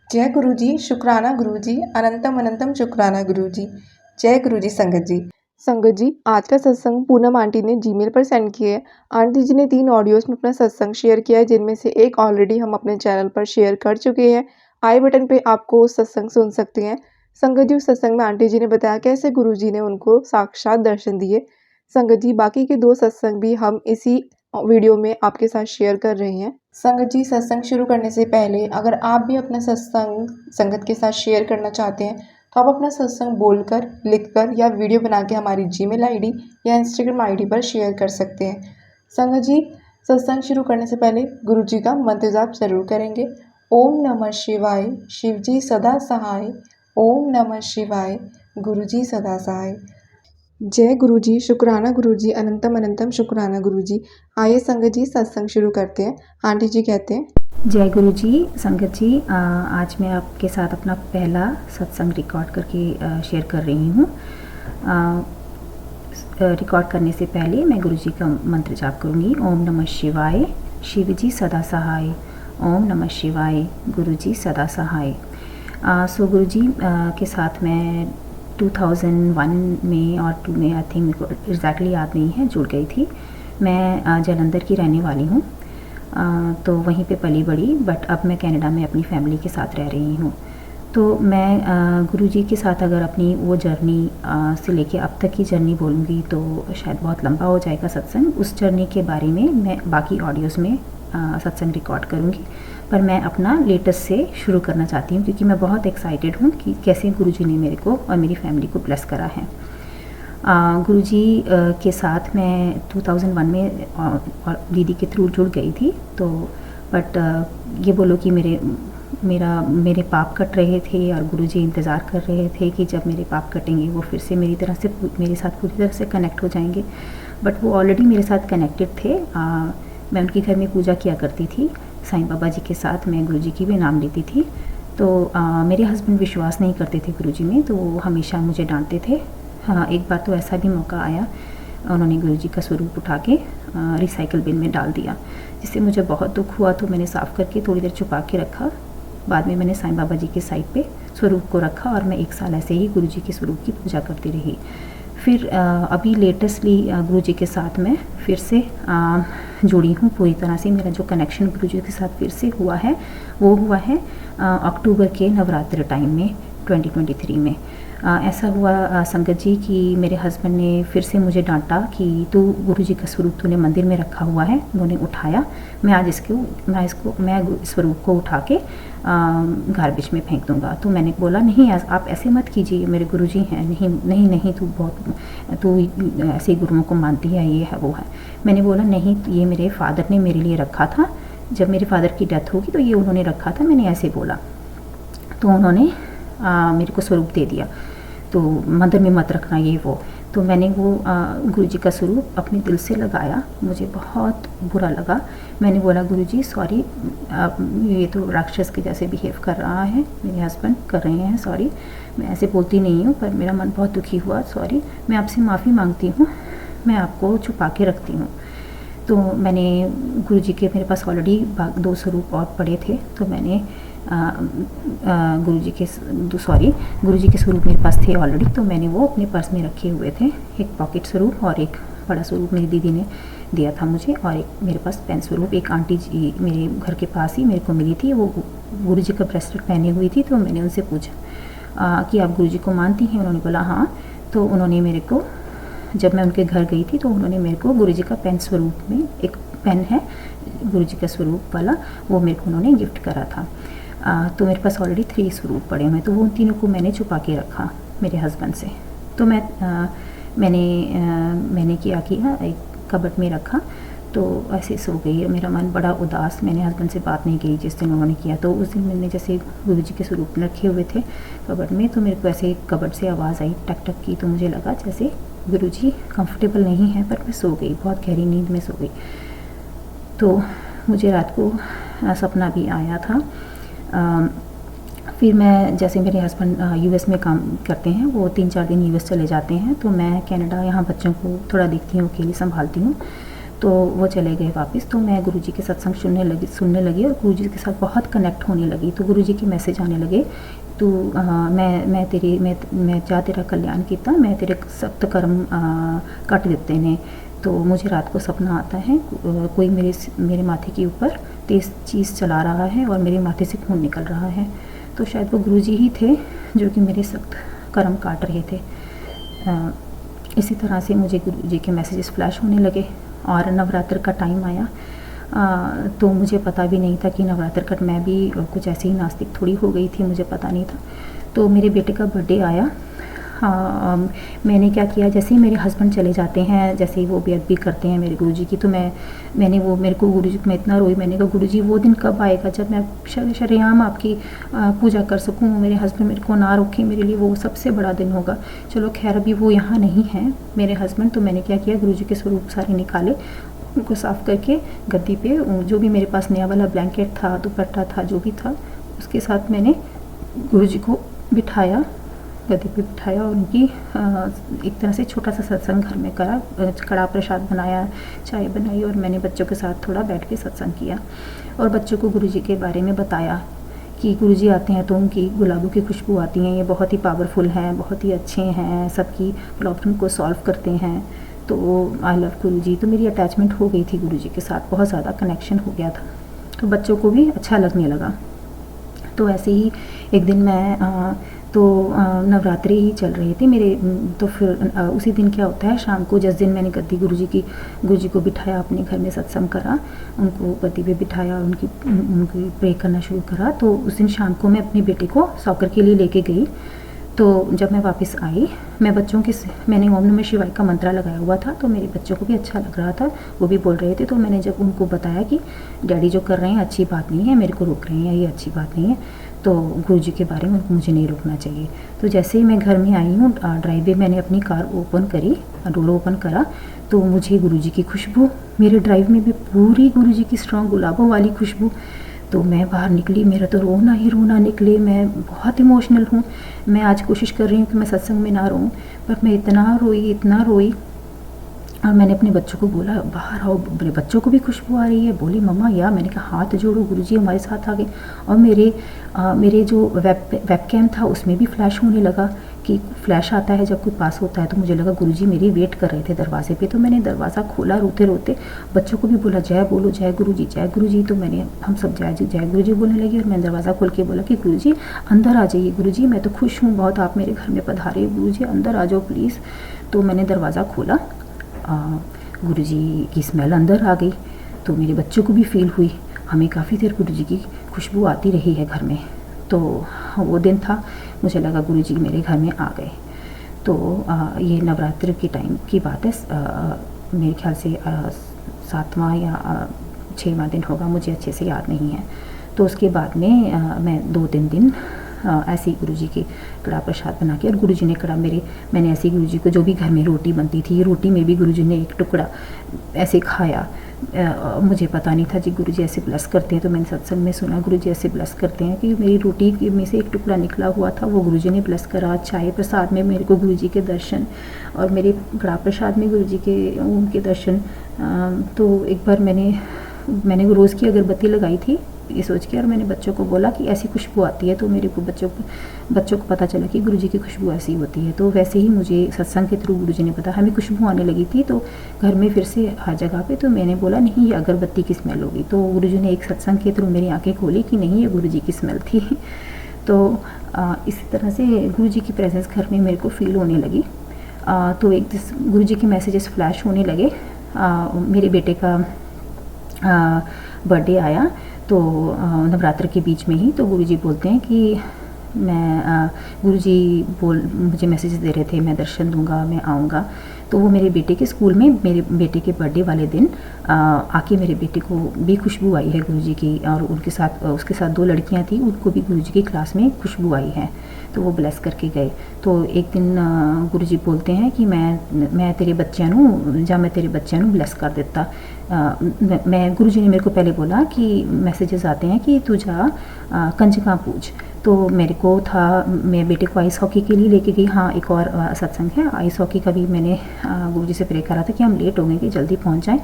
जय गुरु जी, शुक्राना गुरु जी, अनंतम अनंतम शुक्राना गुरु जी। जय गुरु जी संगत जी। संगत जी, आज का सत्संग पूनम आंटी ने जीमेल पर सेंड किया है। आंटी जी ने 3 ऑडियोज़ में अपना सत्संग शेयर किया है, जिनमें से एक ऑलरेडी हम अपने चैनल पर शेयर कर चुके हैं। आई बटन पे आपको सत्संग सुन सकते हैं। संगत जी, उस सत्संग में आंटी जी ने बताया कैसे गुरु जी ने उनको साक्षात दर्शन दिए। संगत जी, बाकी के 2 सत्संग भी हम इसी वीडियो में आपके साथ शेयर कर रहे हैं। संगत जी, सत्संग शुरू करने से पहले अगर आप भी अपना सत्संग संगत के साथ शेयर करना चाहते हैं तो आप अपना सत्संग बोलकर, लिखकर या वीडियो बना के हमारी जीमेल आईडी या इंस्टाग्राम आईडी पर शेयर कर सकते हैं। संगत जी, सत्संग शुरू करने से पहले गुरु जी का मंत्र जाप जरूर करेंगे। ओम नमः शिवाय, शिव जी सदा सहाय। ओम नमः शिवाय, गुरु जी सदा सहाय। जय गुरु जी, शुक्राना गुरु जी, अनंतम अनंतम शुक्राना गुरु जी। आइए संगत जी, सत्संग शुरू करते हैं। आंटी जी कहते हैं, जय गुरु जी। संगत जी, आज मैं आपके साथ अपना पहला सत्संग रिकॉर्ड करके शेयर कर रही हूँ। रिकॉर्ड करने से पहले मैं गुरु जी का मंत्र जाप करूँगी। ओम नमः शिवाय, शिव जी सदा सहाय। ओम नमः शिवाय, गुरु जी सदा सहाय। सो गुरु जी के साथ मैं 2001 में और 2 में, आई थिंक, मेरे को एग्जैक्टली याद नहीं है, जुड़ गई थी। मैं जालंधर की रहने वाली हूँ, तो वहीं पे पली बड़ी, बट अब मैं कनाडा में अपनी फैमिली के साथ रह रही हूँ। तो मैं गुरुजी के साथ अगर अपनी वो जर्नी से लेके अब तक की जर्नी बोलूँगी तो शायद बहुत लंबा हो जाएगा सत्संग। उस जर्नी के बारे में मैं बाकी ऑडियोज़ में सत्संग रिकॉर्ड करूँगी, पर मैं अपना लेटेस्ट से शुरू करना चाहती हूँ क्योंकि मैं बहुत एक्साइटेड हूँ कि कैसे गुरुजी ने मेरे को और मेरी फैमिली को ब्लेस करा है। गुरुजी के साथ मैं 2001 में और दीदी के थ्रू जुड़ गई थी। तो बट ये बोलो कि मेरे पाप कट रहे थे और गुरुजी इंतज़ार कर रहे थे कि जब मेरे पाप कटेंगे वो फिर से मेरे साथ पूरी तरह से कनेक्ट हो जाएंगे। बट वो ऑलरेडी मेरे साथ कनेक्टेड थे। मैं उनके घर में पूजा किया करती थी साईं बाबा जी के साथ। मैं गुरुजी की भी नाम लेती थी। तो मेरे हस्बैंड विश्वास नहीं करते थे गुरुजी में, तो वो हमेशा मुझे डांटते थे। हाँ, एक बार तो ऐसा भी मौका आया, उन्होंने गुरुजी का स्वरूप उठा के रिसाइकिल बिन में डाल दिया, जिससे मुझे बहुत दुख हुआ। तो मैंने साफ़ करके थोड़ी देर छुपा के रखा। बाद में मैंने साईं बाबा जी के साइड पे स्वरूप को रखा और मैं 1 साल ऐसे ही गुरुजी के स्वरूप की पूजा करती रही। फिर अभी लेटेस्टली गुरुजी के साथ मैं फिर से जुड़ी हूँ पूरी तरह से। मेरा जो कनेक्शन गुरुजी के साथ फिर से हुआ है वो हुआ है अक्टूबर के नवरात्र टाइम में 2023 में। ऐसा हुआ संगत जी कि मेरे हस्बैंड ने फिर से मुझे डांटा कि तू गुरुजी का स्वरूप तूने मंदिर में रखा हुआ है। उन्होंने उठाया, मैं स्वरूप को उठा के गार्बेज में फेंक दूंगा। तो मैंने बोला नहीं, आप ऐसे मत कीजिए, मेरे गुरुजी हैं। नहीं नहीं नहीं, तू ऐसे गुरुओं को मानती है, ये है वो है। मैंने बोला नहीं, ये मेरे फादर ने मेरे लिए रखा था। जब मेरे फादर की डेथ होगी तो ये उन्होंने रखा था, मैंने ऐसे बोला। तो उन्होंने मेरे को स्वरूप दे दिया, तो मंदिर में मत रखना ये वो। तो मैंने वो गुरुजी का स्वरूप अपने दिल से लगाया। मुझे बहुत बुरा लगा। मैंने बोला गुरुजी सॉरी, ये तो राक्षस के जैसे बिहेव कर रहा है, मेरे हस्बैंड कर रहे हैं, सॉरी। मैं ऐसे बोलती नहीं हूँ, पर मेरा मन बहुत दुखी हुआ। सॉरी, मैं आपसे माफ़ी मांगती हूँ, मैं आपको छुपा के रखती हूँ। तो मैंने गुरुजी के, मेरे पास ऑलरेडी 2 स्वरूप और पड़े थे, तो मैंने गुरुजी के स्वरूप मेरे पास थे ऑलरेडी, तो मैंने वो अपने पर्स में रखे हुए थे। एक पॉकेट स्वरूप और एक बड़ा स्वरूप मेरी दीदी ने दिया था मुझे, और एक मेरे पास पेन स्वरूप एक आंटी जी मेरे घर के पास ही मेरे को मिली थी। वो गुरुजी का ब्रेसलेट पहने हुई थी। तो मैंने उनसे पूछा कि आप गुरुजी को मानती हैं? उन्होंने बोला हाँ। तो उन्होंने मेरे को, जब मैं उनके घर गई थी तो उन्होंने मेरे को गुरुजी का पेन स्वरूप में, एक पेन है गुरुजी का स्वरूप वाला, वो मेरे को उन्होंने गिफ्ट करा था। तो मेरे पास ऑलरेडी 3 स्वरूप पड़े हुए, तो वो उन तीनों को मैंने छुपा के रखा मेरे हस्बैंड से। तो मैंने क्या किया, एक कबर्ड में रखा। तो ऐसे सो गई। मेरा मन बड़ा उदास, मैंने हस्बैंड से बात नहीं की जिस दिन उन्होंने किया। तो उस दिन मैंने जैसे गुरुजी के स्वरूप रखे हुए थे कबर्ड में, तो मेरे को ऐसे कबर्ड से आवाज़ आई टक टक की। तो मुझे लगा जैसे गुरुजी कंफर्टेबल नहीं है, पर मैं सो गई, बहुत गहरी नींद में सो गई। तो मुझे रात को सपना भी आया था। फिर मैं, जैसे मेरे हस्बैंड यूएस में काम करते हैं, वो 3-4 दिन यूएस चले जाते हैं, तो मैं कनाडा यहाँ बच्चों को थोड़ा देखती हूँ, अकेले संभालती हूँ। तो वो चले गए वापस। तो मैं गुरुजी के सत्संग सुनने लगी और गुरुजी के साथ बहुत कनेक्ट होने लगी। तो गुरुजी के मैसेज आने लगे, तू मैं जा तेरा कल्याण किया, मैं तेरे सख्त कर्म कट दिते ने। तो मुझे रात को सपना आता है कोई मेरे माथे के ऊपर तेज़ चीज़ चला रहा है और मेरे माथे से खून निकल रहा है। तो शायद वो गुरुजी ही थे जो कि मेरे सख्त कर्म काट रहे थे। इसी तरह से मुझे गुरुजी के मैसेजेस फ्लैश होने लगे और नवरात्र का टाइम आया। तो मुझे पता भी नहीं था कि नवरात्र का, मैं भी कुछ ऐसे ही नास्तिक थोड़ी हो गई थी, मुझे पता नहीं था। तो मेरे बेटे का बर्थडे आया। मैंने क्या किया, जैसे ही मेरे हस्बैंड चले जाते हैं, जैसे ही वो बेअदबी करते हैं मेरे गुरुजी की, तो मेरे को गुरुजी को मैं इतना रोई। मैंने कहा गुरुजी वो दिन कब आएगा जब मैं शरेआम आपकी पूजा कर सकूं, मेरे हस्बैंड मेरे को ना रोके, मेरे लिए वो सबसे बड़ा दिन होगा। चलो खैर अभी वो यहाँ नहीं है मेरे हस्बैंड। तो मैंने क्या किया, गुरुजी के स्वरूप सारे निकाले, उनको साफ़ करके गद्दी पे जो भी मेरे पास नया वाला ब्लैंकेट था, दुपट्टा था, जो भी था, उसके साथ मैंने गुरुजी को बिठाया, गद्दी पे बिठाया और उनकी एक तरह से छोटा सा सत्संग घर में करा। कड़ा प्रसाद बनाया, चाय बनाई और मैंने बच्चों के साथ थोड़ा बैठ के सत्संग किया और बच्चों को गुरुजी के बारे में बताया कि गुरुजी आते हैं तो उनकी गुलाबों की खुशबू आती है, ये बहुत ही पावरफुल हैं, बहुत ही अच्छे हैं, सबकी प्रॉब्लम को सॉल्व करते हैं। तो आई लव गुरुजी। तो मेरी अटैचमेंट हो गई थी गुरुजी के साथ, बहुत ज़्यादा कनेक्शन हो गया था। तो बच्चों को भी अच्छा लगने लगा। तो ऐसे ही एक दिन मैं नवरात्रि ही चल रही थी मेरे। तो फिर उसी दिन क्या होता है, शाम को जिस दिन मैंने गद्दी गुरुजी को बिठाया, अपने घर में सत्संग करा, उनको गद्दी पे बिठाया और उनकी प्रे करना शुरू करा। तो उस दिन शाम को मैं अपने बेटे को सॉकर के लिए लेके गई। तो जब मैं वापस आई, मैंने ओम नमः शिवाय का मंत्रा लगाया हुआ था, तो मेरे बच्चों को भी अच्छा लग रहा था, वो भी बोल रहे थे। तो मैंने जब उनको बताया कि डैडी जो कर रहे हैं अच्छी बात नहीं है, मेरे को रोक रहे हैं, ये अच्छी बात नहीं है, तो गुरुजी के बारे में मुझे नहीं रोकना चाहिए। तो जैसे ही मैं घर में आई हूँ, ड्राइववे मैंने अपनी कार ओपन करी, डोर ओपन करा, तो मुझे गुरुजी की खुशबू, मेरे ड्राइव में भी पूरी गुरुजी की स्ट्रॉन्ग गुलाबों वाली खुशबू। तो मैं बाहर निकली, मेरा तो रोना ही रोना निकले। मैं बहुत इमोशनल हूँ। मैं आज कोशिश कर रही हूँ कि मैं सत्संग में ना रहूँ, पर मैं इतना रोई। और मैंने अपने बच्चों को बोला बाहर आओ, मेरे बच्चों को भी खुशबू आ रही है। बोली मम्मा या, मैंने कहा हाथ जोड़ो, गुरुजी हमारे साथ आ गए। और मेरे जो वेब कैम था उसमें भी फ्लैश होने लगा कि फ्लैश आता है जब कोई पास होता है। तो मुझे लगा गुरुजी मेरी वेट कर रहे थे दरवाजे पे। तो मैंने दरवाज़ा खोला रोते रोते, बच्चों को भी बोला जय बोलो, जय गुरुजी, जय गुरुजी। तो हम सब जय गुरुजी बोलने लगे और मैंने दरवाज़ा खोल के बोला कि गुरुजी अंदर आ जाइए, गुरुजी मैं तो खुश हूँ बहुत, आप मेरे घर में पधारे, गुरुजी अंदर आ जाओ प्लीज़। तो मैंने दरवाज़ा खोला, गुरुजी की स्मेल अंदर आ गई। तो मेरे बच्चों को भी फील हुई, हमें काफ़ी देर गुरुजी की खुशबू आती रही है घर में। तो वो दिन था, मुझे लगा गुरुजी मेरे घर में आ गए। तो ये नवरात्रि के टाइम की बात है, मेरे ख्याल से 7वां या 6वां दिन होगा, मुझे अच्छे से याद नहीं है। तो उसके बाद में मैं 2-3 दिन ऐसे ही गुरुजी के कड़ा प्रसाद बना के, और गुरुजी ने मैंने ऐसे ही गुरुजी को, जो भी घर में रोटी बनती थी, रोटी में भी गुरुजी ने एक टुकड़ा ऐसे खाया। मुझे पता नहीं था जी गुरुजी ऐसे ब्लेस करते हैं। तो मैंने सत्संग में सुना गुरुजी ऐसे ब्लेस करते हैं कि मेरी रोटी में से एक टुकड़ा निकला हुआ था, वो गुरुजी ने ब्लेस करा। चाय प्रसाद में मेरे को गुरुजी के दर्शन, और मेरे कड़ा प्रसाद में गुरुजी के उनके दर्शन। तो एक बार मैंने रोज़ की अगरबत्ती लगाई थी ये सोच के, और मैंने बच्चों को बोला कि ऐसी खुशबू आती है। तो मेरे को बच्चों को पता चला कि गुरुजी की खुशबू ऐसी होती है। तो वैसे ही मुझे सत्संग के थ्रू गुरुजी ने बताया, हमें खुशबू आने लगी थी। तो घर में फिर से हर जगह पे, तो मैंने बोला नहीं ये अगरबत्ती की स्मेल होगी। तो गुरुजी ने एक सत्संग के थ्रू मेरी आंखें खोली कि नहीं ये गुरुजी की स्मेल थी। तो इसी तरह से गुरुजी की प्रेजेंस घर में मेरे को फील होने लगी। तो एक दिन गुरुजी के मैसेजेस फ्लैश होने लगे। मेरे बेटे का बर्थडे आया, तो नवरात्र के बीच में ही। तो गुरुजी बोलते हैं कि गुरुजी मुझे मैसेज दे रहे थे, मैं दर्शन दूंगा, मैं आऊँगा। तो वो मेरे बेटे के स्कूल में मेरे बेटे के बर्थडे वाले दिन आके मेरे बेटे को भी खुशबू आई है गुरुजी की, और उसके साथ 2 लड़कियां थी, उनको भी गुरुजी की क्लास में खुशबू आई है। तो वो ब्लेस करके गए। तो एक दिन गुरुजी बोलते हैं कि मैं तेरे बच्चों नूं ब्लेस कर देता। गुरुजी ने मेरे को पहले बोला कि मैसेजेस आते हैं कि तू जा कंजका पूज। तो मेरे को था, मैं बेटे को आइस हॉकी के लिए लेके गई। हाँ, एक और सत्संग है आइस हॉकी का भी। मैंने गुरुजी से प्रे करा था कि हम लेट हो गए कि जल्दी पहुंच जाएं।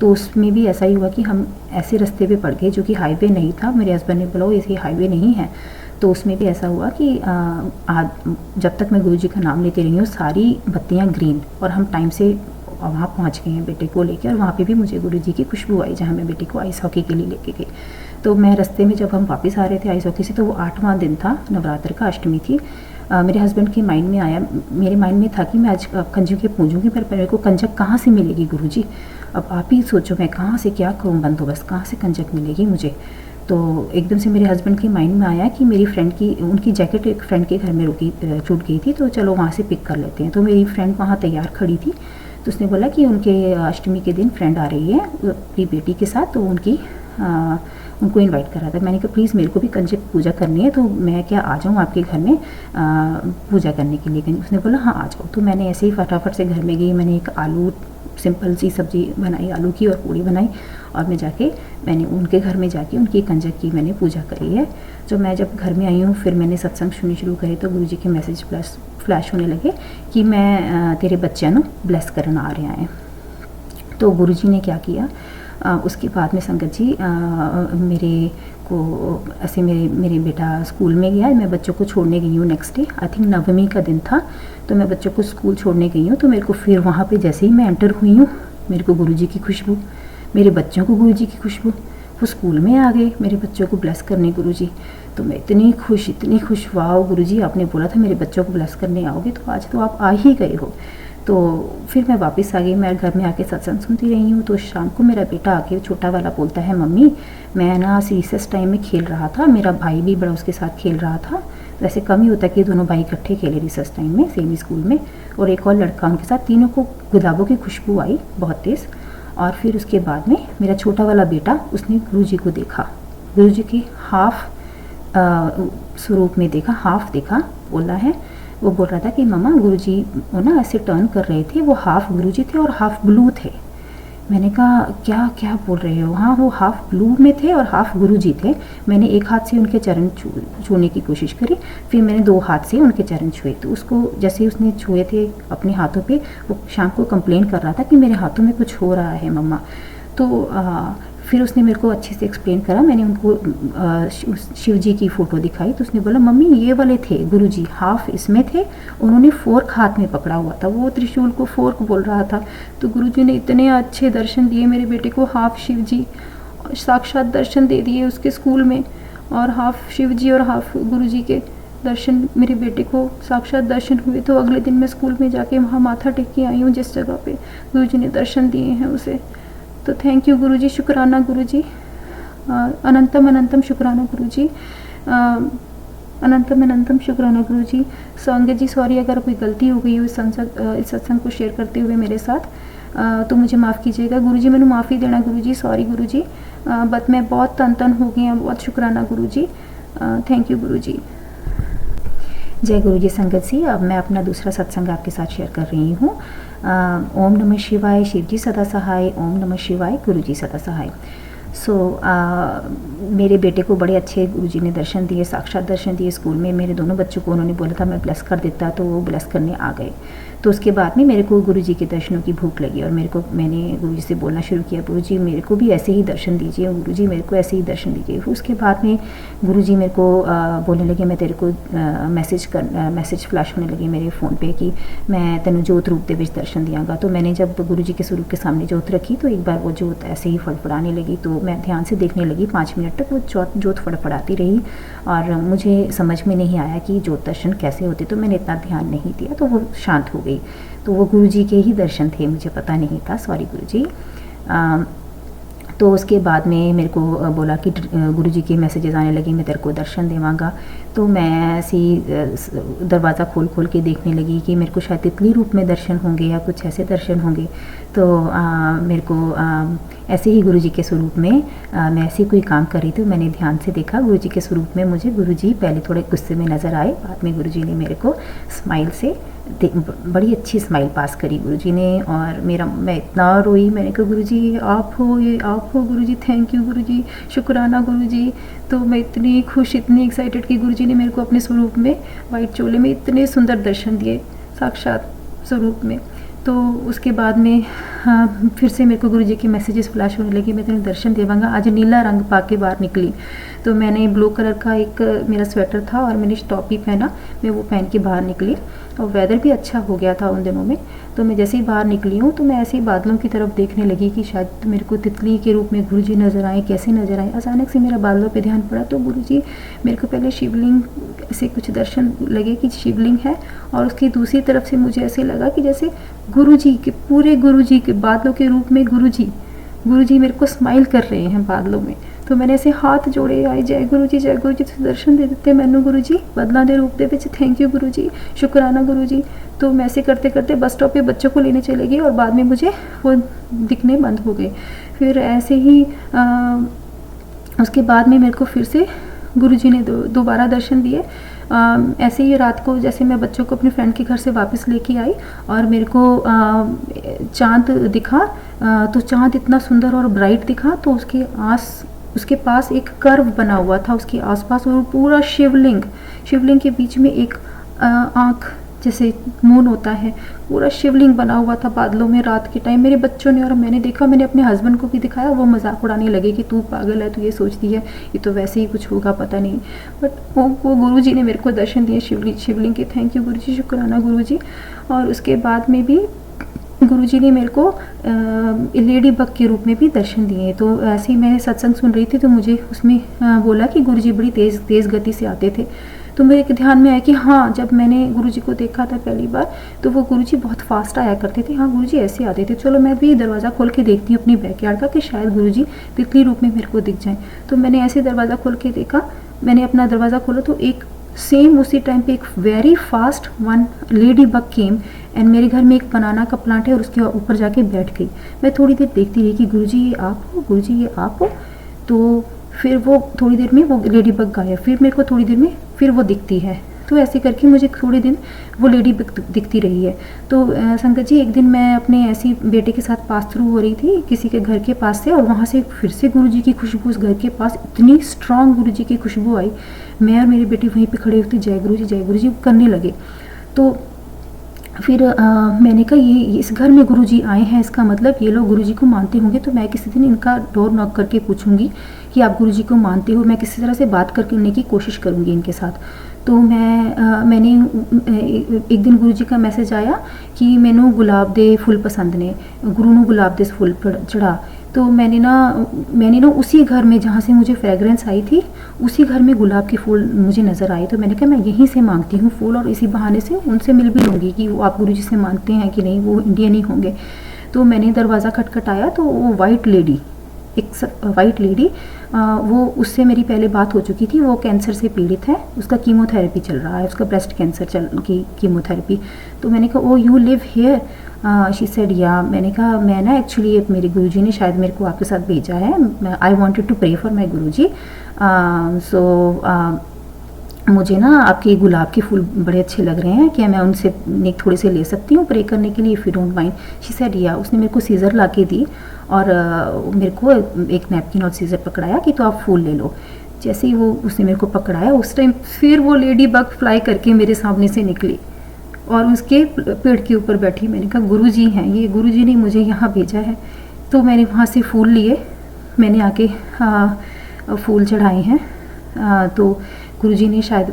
तो उसमें भी ऐसा ही हुआ कि हम ऐसे रास्ते पे पड़ गए जो कि हाईवे नहीं था। मेरे हस्बैंड ने बोला ये हाईवे नहीं है। तो उसमें भी ऐसा हुआ कि जब तक मैं गुरुजी का नाम लेते रही हूँ सारी बत्तियाँ ग्रीन, और हम टाइम से वहाँ पहुँच गए हैं बेटे को लेकर। और वहाँ पे भी मुझे गुरुजी की खुशबू आई जहाँ मैं बेटे को आइस हॉकी के लिए लेके गई। तो मैं रास्ते में जब हम वापस आ रहे थे आइस हॉकी से, तो वो 8वां दिन था, नवरात्र का, अष्टमी थी। मेरे हस्बैंड के माइंड में आया, मेरे माइंड में था कि मैं आज कंजक पूजूंगी, पर मेरे को कंजक कहाँ से मिलेगी गुरुजी? अब आप ही सोचो मैं कहाँ से क्या करूँ बंदोबस्त, कहाँ से कंजक मिलेगी मुझे? तो एकदम से मेरे हस्बैंड के माइंड में आया कि मेरी फ्रेंड की, उनकी जैकेट एक फ्रेंड के घर में छूट गई थी, तो चलो वहाँ से पिक कर लेते हैं। तो मेरी फ्रेंड वहाँ तैयार खड़ी थी, तो उसने बोला कि उनके अष्टमी के दिन फ्रेंड आ रही है अपनी बेटी के साथ, तो उनको इनवाइट करा था। मैंने कहा प्लीज़ मेरे को भी कंजक पूजा करनी है, तो मैं क्या आ जाऊँ आपके घर में पूजा करने के लिए? उसने बोला हाँ आ जाओ। तो मैंने ऐसे ही फटाफट से घर में गई, मैंने एक आलू सिंपल सी सब्ज़ी बनाई, आलू की, और पूड़ी बनाई, और मैंने उनके घर में जाके उनकी कंजक की मैंने पूजा करी है। तो मैं जब घर में आई हूँ फिर मैंने सत्संग सुननी शुरू करे, तो गुरुजी के मैसेज फ्लैश होने लगे कि मैं तेरे बच्चों को ब्लेस करना आ रहा है। तो गुरुजी ने क्या किया, उसके बाद में संगत जी मेरे को ऐसे मेरे बेटा स्कूल में गया, मैं बच्चों को छोड़ने गई हूँ नेक्स्ट डे, आई थिंक नवमी का दिन था। तो मैं बच्चों को स्कूल छोड़ने गई हूँ, तो मेरे को फिर वहाँ पे जैसे ही मैं एंटर हुई हूँ, मेरे को गुरुजी की खुशबू, मेरे बच्चों को गुरुजी की खुशबू, वो स्कूल में आ गए मेरे बच्चों को ब्लेस करने गुरुजी। तो मैं इतनी खुश, वाह गुरुजी आपने बोला था मेरे बच्चों को ब्लेस करने आओगे, तो आज तो आप आ ही गए हो। तो फिर मैं वापस आ गई, मैं घर में आके सत्संग सुनती रही हूँ। तो शाम को मेरा बेटा आके, छोटा वाला, बोलता है मम्मी मैं ना रिसेस टाइम में खेल रहा था, मेरा भाई भी बड़ा उसके साथ खेल रहा था। वैसे कम ही होता कि दोनों भाई इकट्ठे खेले रिसेस टाइम में सेम स्कूल में, और एक और लड़का उनके साथ, तीनों को गुलाबों की खुशबू आई बहुत तेज़। और फिर उसके बाद में मेरा छोटा वाला बेटा, उसने गुरुजी को देखा, गुरुजी के हाफ स्वरूप में देखा, हाफ देखा, बोला है, वो बोल रहा था कि मम्मा गुरुजी वो ना ऐसे टर्न कर रहे थे, वो हाफ गुरुजी थे और हाफ ब्लू थे। मैंने कहा क्या क्या बोल रहे हो? हाँ वो हाफ ब्लू में थे और हाफ गुरुजी थे। मैंने एक हाथ से उनके चरण छूने की कोशिश करी, फिर मैंने 2 हाथ से उनके चरण छुए। तो उसको जैसे ही उसने छुए थे अपने हाथों पे, वो शाम को कंप्लेन कर रहा था कि मेरे हाथों में कुछ हो रहा है मम्मा। तो फिर उसने मेरे को अच्छे से एक्सप्लेन करा, मैंने उनको शिव जी की फ़ोटो दिखाई, तो उसने बोला मम्मी ये वाले थे गुरुजी, हाफ इसमें थे, उन्होंने फोर्क हाथ में पकड़ा हुआ था, वो त्रिशूल को फोर्क बोल रहा था। तो गुरुजी ने इतने अच्छे दर्शन दिए मेरे बेटे को, हाफ शिव जी साक्षात दर्शन दे दिए उसके स्कूल में, और हाफ शिव जी और हाफ गुरुजी के दर्शन मेरे बेटे को साक्षात दर्शन हुए। तो अगले दिन मैं स्कूल में जाके वहाँ माथा टेक के आई हूँ जिस जगह पे गुरुजी ने दर्शन दिए हैं उसे। तो थैंक यू गुरुजी, शुक्राना गुरुजी, अनंतम अनंतम शुक्राना गुरुजी, अनंतम अनंतम शुक्राना गुरुजी। संगत जी सॉरी अगर कोई गलती हो गई हो इस सत्संग को शेयर करते हुए मेरे साथ, तो मुझे माफ़ कीजिएगा गुरुजी, मैंने माफ़ी देना गुरुजी, सॉरी गुरुजी, बट मैं बहुत तन हो गई हूँ, बहुत शुक्राना गुरुजी, थैंक यू गुरुजी। जय गुरुजी संगत जी, अब मैं अपना दूसरा सत्संग आपके साथ शेयर कर रही हूँ। ओम नमः शिवाय, शिव जी सदा सहाय, ओम नमः शिवाय, गुरुजी सदा सहाय। मेरे बेटे को बड़े अच्छे गुरुजी ने दर्शन दिए, साक्षात दर्शन दिए स्कूल में। मेरे दोनों बच्चों को उन्होंने बोला था मैं ब्लेस कर देता, तो वो ब्लेस करने आ गए। तो उसके बाद में मेरे को गुरुजी के दर्शनों की भूख लगी, और मैंने गुरुजी से बोलना शुरू किया, गुरुजी मेरे को भी ऐसे ही दर्शन दीजिए, गुरुजी मेरे को ऐसे ही दर्शन दीजिए। उसके बाद में गुरुजी मेरे को बोलने लगे, मैं तेरे को मैसेज फ्लैश होने लगे मेरे फ़ोन पे कि मैं तेन जोत रूप के दर्शन दियांगा। तो मैंने जब गुरुजी के स्वरूप के सामने जोत रखी, तो एक बार वो जोत ऐसे ही फड़फड़ाने लगी। तो मैं ध्यान से देखने लगी, 5 मिनट तक वो जोत फड़फड़ाती रही, और मुझे समझ में नहीं आया कि जोत दर्शन कैसे होते, तो मैंने इतना ध्यान नहीं दिया, तो वो शांत हो गई। तो वो गुरुजी के ही दर्शन थे, मुझे पता नहीं था, सॉरी गुरुजी। तो उसके बाद में मेरे को बोला कि गुरुजी के मैसेजेस आने लगे, मैं तेरे को दर्शन देवांगा। तो मैं ऐसी दरवाज़ा खोल के देखने लगी कि मेरे को शायद तितली रूप में दर्शन होंगे या कुछ ऐसे दर्शन होंगे। तो मेरे को ऐसे ही गुरुजी के स्वरूप में मैं ऐसे कोई काम कर रही थी, मैंने ध्यान से देखा गुरुजी के स्वरूप में मुझे गुरुजी पहले थोड़े गुस्से में नज़र आए, बाद में गुरुजी ने मेरे को स्माइल से बड़ी अच्छी स्माइल पास करी गुरुजी ने, और मैं इतना रोई, मैंने कहा गुरुजी आप हो, ये आप हो गुरुजी, थैंक यू गुरुजी, शुक्राना गुरुजी। तो मैं इतनी खुश, इतनी एक्साइटेड कि गुरुजी ने मेरे को अपने स्वरूप में वाइट चोले में इतने सुंदर दर्शन दिए साक्षात स्वरूप में। तो उसके बाद में फिर से मेरे को गुरुजी की मैसेजेस फ्लैश होने लगी, मैं तेरे दर्शन देवांगा। आज नीला रंग पा के बाहर निकली, तो मैंने ब्लू कलर का एक मेरा स्वेटर था और मैंने टॉप ही पहना, मैं वो पहन के बाहर निकली और वेदर भी अच्छा हो गया था उन दिनों में। तो मैं जैसे ही बाहर निकली हूँ तो मैं ऐसे ही बादलों की तरफ देखने लगी कि शायद मेरे को तितली के रूप में गुरुजी नज़र आए, कैसे नज़र आए। अचानक से मेरा बादलों पे ध्यान पड़ा तो गुरुजी, मेरे को पहले शिवलिंग ऐसे कुछ दर्शन लगे कि शिवलिंग है, और उसकी दूसरी तरफ से मुझे ऐसे लगा कि जैसे गुरुजी के, पूरे गुरुजी के बादलों के रूप में गुरुजी मेरे को स्माइल कर रहे हैं बादलों में। तो मैंने ऐसे हाथ जोड़े, आए जय गुरु जी तुसीं दर्शन दे दिते मैनू गुरुजी बदलों के रूप दे विच, थैंक यू गुरुजी, शुक्राना गुरुजी। तो मैं ऐसे करते करते बस स्टॉप पे बच्चों को लेने चले गई और बाद में मुझे वो दिखने बंद हो गए। फिर ऐसे ही उसके बाद में मेरे को फिर से गुरुजी ने दोबारा दर्शन दिए। ऐसे ही रात को जैसे मैं बच्चों को अपने फ्रेंड के घर से वापस लेके आई और मेरे को चाँद दिखा, तो चाँद इतना सुंदर और ब्राइट दिखा, तो उसके पास एक कर्व बना हुआ था उसके आसपास, और पूरा शिवलिंग के बीच में एक आँख जैसे मून होता है, पूरा शिवलिंग बना हुआ था बादलों में रात के टाइम। मेरे बच्चों ने और मैंने देखा, मैंने अपने हस्बैंड को भी दिखाया, वो मजाक उड़ाने लगे कि तू पागल है, तू ये सोचती है, ये तो वैसे ही कुछ होगा पता नहीं। बट वो गुरुजी ने मेरे को दर्शन दिए शिवलिंग के, थैंक यू गुरुजी, शुक्राना गुरुजी। और उसके बाद में भी गुरुजी ने मेरे को लेडी बग के रूप में भी दर्शन दिए। तो ऐसे ही मैं सत्संग सुन रही थी तो मुझे उसमें बोला कि गुरुजी बड़ी तेज़ गति से आते थे। तो मेरे के ध्यान में आया कि हाँ, जब मैंने गुरुजी को देखा था पहली बार तो वो गुरुजी बहुत फास्ट आया करते थे। हाँ, गुरुजी ऐसे आते थे। चलो मैं भी दरवाज़ा खोल के देखती हूँ अपनी बैकयार्ड का कि शायद गुरुजी तितली रूप में मेरे को दिख जाएँ। तो मैंने ऐसे दरवाज़ा खोल के देखा, मैंने अपना दरवाज़ा खोला तो एक सेम उसी टाइम पे एक very fast one lady bug came and मेरे घर में एक बनाना का प्लांट है और उसके ऊपर जाके बैठ गई। मैं थोड़ी देर देखती रही कि गुरुजी ये आप हो, गुरुजी ये आप हो। तो फिर वो थोड़ी देर में वो लेडी बग गायब, फिर मेरे को थोड़ी देर में फिर वो दिखती है। तो ऐसे करके मुझे थोड़े दिन वो लेडी बग दिखती रही है। तो संगत जी, एक दिन मैं अपने ऐसी बेटे के साथ पास थ्रू हो रही थी किसी के घर के पास से, और वहाँ से फिर से गुरुजी की खुशबू उस घर के पास इतनी स्ट्रांग गुरुजी की खुशबू आई। मैं और मेरी बेटी वहीं पे खड़े होती, जय गुरुजी करने लगे। तो फिर मैंने कहा ये इस घर में गुरुजी आए हैं, इसका मतलब ये लोग गुरुजी को मानते होंगे। तो मैं किसी दिन इनका डोर नॉक करके पूछूंगी कि आप गुरुजी को मानते हो। मैं किसी तरह से बात करने की कोशिश करूंगी इनके साथ। तो मैंने एक दिन गुरुजी का मैसेज आया कि मैनू गुलाब दे फुल पसंद ने, गुरु नू गुलाब दे फुल चढ़ा। तो मैंने ना उसी घर में जहाँ से मुझे फ्रेगरेंस आई थी, उसी घर में गुलाब के फूल मुझे नज़र आए। तो मैंने कहा मैं यहीं से मांगती हूँ फूल, और इसी बहाने से उनसे मिल भी लूँगी कि वो आप गुरुजी से मानते हैं कि नहीं, वो इंडियन ही होंगे। तो मैंने दरवाज़ा खटखटाया तो वो वाइट लेडी वो, उससे मेरी पहले बात हो चुकी थी। वो कैंसर से पीड़ित है, उसका कीमोथेरेपी चल रहा है, उसका ब्रेस्ट कैंसर की कीमोथेरेपी। तो मैंने कहा oh you live here, she said yeah. मैंने कहा मैं ना एक्चुअली मेरे गुरुजी ने शायद मेरे को आपके साथ भेजा है, I wanted to pray for my Guruji, so मुझे ना आपके गुलाब के फूल बड़े अच्छे लग रहे हैं, क्या मैं उनसे थोड़े से ले सकती हूँ प्रे करने के लिए, if you don't mind. She said या। उसने मेरे को सीज़र ला के दी और मेरे को एक नैपकिन और सीज़र पकड़ाया कि तो आप फूल ले लो। जैसे ही वो उसने मेरे को पकड़ाया, उस टाइम फिर वो लेडी बग फ्लाई करके मेरे सामने से निकली और उसके पेड़ के ऊपर बैठी। मैंने कहा गुरुजी हैं ये, गुरुजी ने मुझे यहाँ भेजा है। तो मैंने वहाँ से फूल लिए, मैंने आके फूल चढ़ाए हैं। तो गुरुजी शायद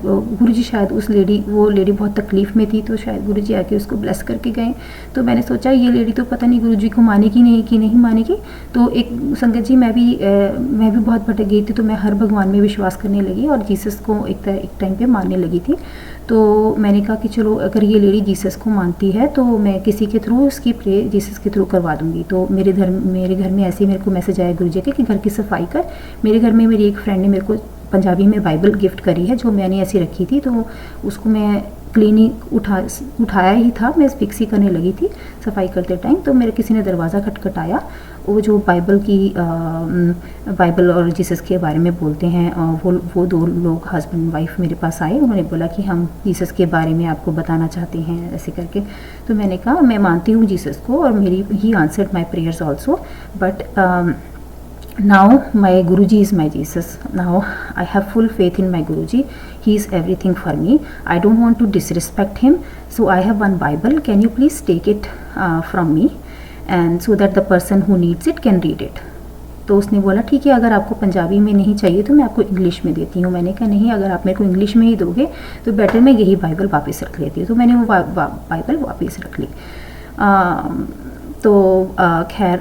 वो लेडी बहुत तकलीफ़ में थी, तो शायद गुरुजी आके उसको ब्लेस करके गए। तो मैंने सोचा ये लेडी तो पता नहीं गुरुजी को मानेगी नहीं मानेगी। तो एक संगत जी, मैं भी बहुत भटक गई थी, तो मैं हर भगवान में विश्वास करने लगी और जीसस को एक टाइम पे मानने लगी थी। तो मैंने कहा कि चलो अगर ये लेडी जीसस को मानती है तो मैं किसी के थ्रू उसकी प्रे जीसस के थ्रू करवा दूँगी। तो मेरे घर में ऐसे ही मेरे को मैसेज आया गुरुजी के कि घर की सफाई कर। मेरे घर में मेरी एक फ्रेंड ने मेरे को पंजाबी में बाइबल गिफ्ट करी है, जो मैंने ऐसी रखी थी, तो उसको मैं क्लीनिंग उठाया ही था, मैं फिक्स ही करने लगी थी सफाई करते टाइम। तो मेरे किसी ने दरवाज़ा खटखटाया। वो जो बाइबल और जीसस के बारे में बोलते हैं, वो दो लोग हस्बैंड वाइफ मेरे पास आए। उन्होंने बोला कि हम जीसस के बारे में आपको बताना चाहते हैं, ऐसे करके। तो मैंने कहा मैं मानती हूँ जीसस को और मेरी he answered my prayers also, but Now my Guruji is my Jesus. Now I have full faith in my Guruji. He is everything for me. I don't want to disrespect him. So I have one Bible. Can you please take it from me, and so that the person who needs it can read it. तो उसने बोला ठीक है, अगर आपको पंजाबी में नहीं चाहिए तो मैं आपको इंग्लिश में देती हूँ। मैंने कहा नहीं, अगर आप मेरे को इंग्लिश में ही दोगे तो बेटर मैं यही बाइबल वापस रख लेती हूँ। तो मैंने वो बाइबल वापस रख ली। तो खैर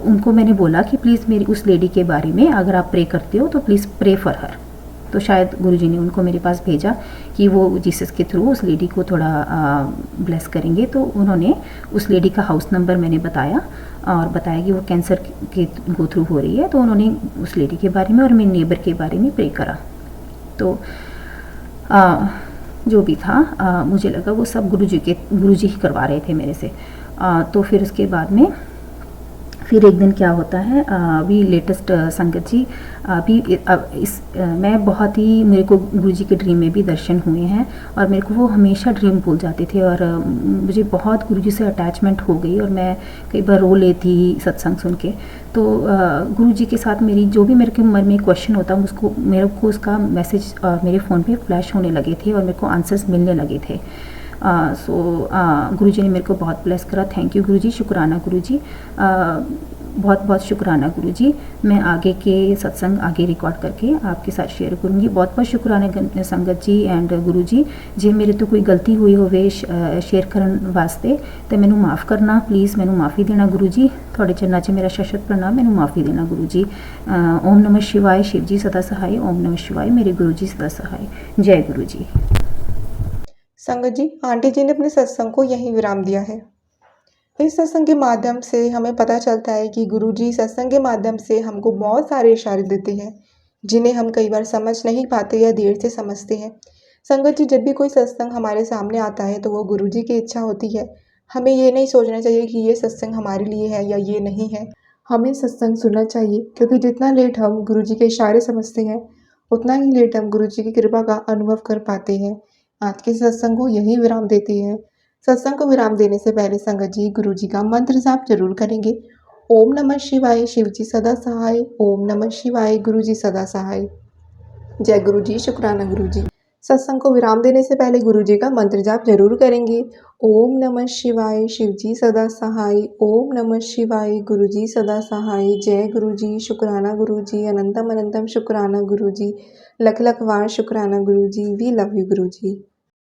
उनको मैंने बोला कि प्लीज़ मेरी उस लेडी के बारे में अगर आप प्रे करते हो तो प्लीज़ प्रे फॉर हर। तो शायद गुरुजी ने उनको मेरे पास भेजा कि वो जीसस के थ्रू उस लेडी को थोड़ा ब्लेस करेंगे। तो उन्होंने उस लेडी का हाउस नंबर मैंने बताया और बताया कि वो कैंसर के गो थ्रू हो रही है। तो उन्होंने उस लेडी के बारे में और मेरे नेबर के बारे में प्रे करा। तो जो भी था मुझे लगा वो सब गुरुजी ही करवा रहे थे मेरे से। तो फिर उसके बाद में फिर एक दिन क्या होता है, अभी लेटेस्ट संगत जी अभी मैं बहुत ही, मेरे को गुरुजी के ड्रीम में भी दर्शन हुए हैं और मेरे को वो हमेशा ड्रीम भूल जाते थे और मुझे बहुत गुरुजी से अटैचमेंट हो गई और मैं कई बार रो लेती सत्संग सुन के। तो गुरुजी के साथ मेरी जो भी मेरे के मन में क्वेश्चन होता मेरे को उसका मैसेज मेरे फ़ोन पे फ्लैश होने लगे थे और मेरे को आंसर्स मिलने लगे थे। गुरुजी ने मेरे को बहुत ब्लेस करा। थैंक यू गुरुजी, शुक्राना गुरुजी, बहुत बहुत शुक्राना गुरुजी। मैं आगे के सत्संग आगे रिकॉर्ड करके आपके साथ शेयर करूँगी। बहुत बहुत शुक्राना संगत जी एंड गुरुजी। जे मेरे तो कोई गलती हुई होवे शेयर करने वास्ते तो मैनू माफ़ करना प्लीज़, मैनू माफ़ी देना गुरुजी। थोड़े चरणों 'च मेरा शशत प्रणाम, मैनू माफ़ी देना गुरुजी। ओम नमः शिवाय, शिव जी सदा सहाय। ओम नमः शिवाय, मेरे गुरुजी सदा सहाय। जय गुरुजी। संगत जी, आंटी जी ने अपने सत्संग को यहीं विराम दिया है। इस सत्संग के माध्यम से हमें पता चलता है कि गुरुजी सत्संग के माध्यम से हमको बहुत सारे इशारे देते हैं जिन्हें हम कई बार समझ नहीं पाते या देर से समझते हैं। संगत जी, जब भी कोई सत्संग हमारे सामने आता है तो वो गुरुजी की इच्छा होती है। हमें ये नहीं सोचना चाहिए कि ये सत्संग हमारे लिए है या ये नहीं है। हमें सत्संग सुनना चाहिए, क्योंकि जितना लेट हम गुरुजी के इशारे समझते हैं उतना ही लेट हम गुरुजी की कृपा का अनुभव कर पाते हैं। आज के सत्संग को यही विराम देते हैं। सत्संग को विराम देने से पहले संगत जी गुरुजी का मंत्र जाप जरूर करेंगे। ओम नमः शिवाय, शिव जी सदा सहाय। ओम नमः शिवाय, गुरुजी सदा सहाय। जय गुरुजी, शुक्राना गुरुजी। सत्संग को विराम देने से पहले गुरुजी का मंत्र जाप जरूर करेंगे। ओम नमः शिवाय, शिव जी सदा सहाय। ओम नमः शिवाय, गुरुजी सदा सहाय। जय गुरुजी, शुक्राना गुरुजी। अनंतम अनंतम शुक्राना गुरुजी। लख लख वार शुक्राना Guruji. We love you Guruji.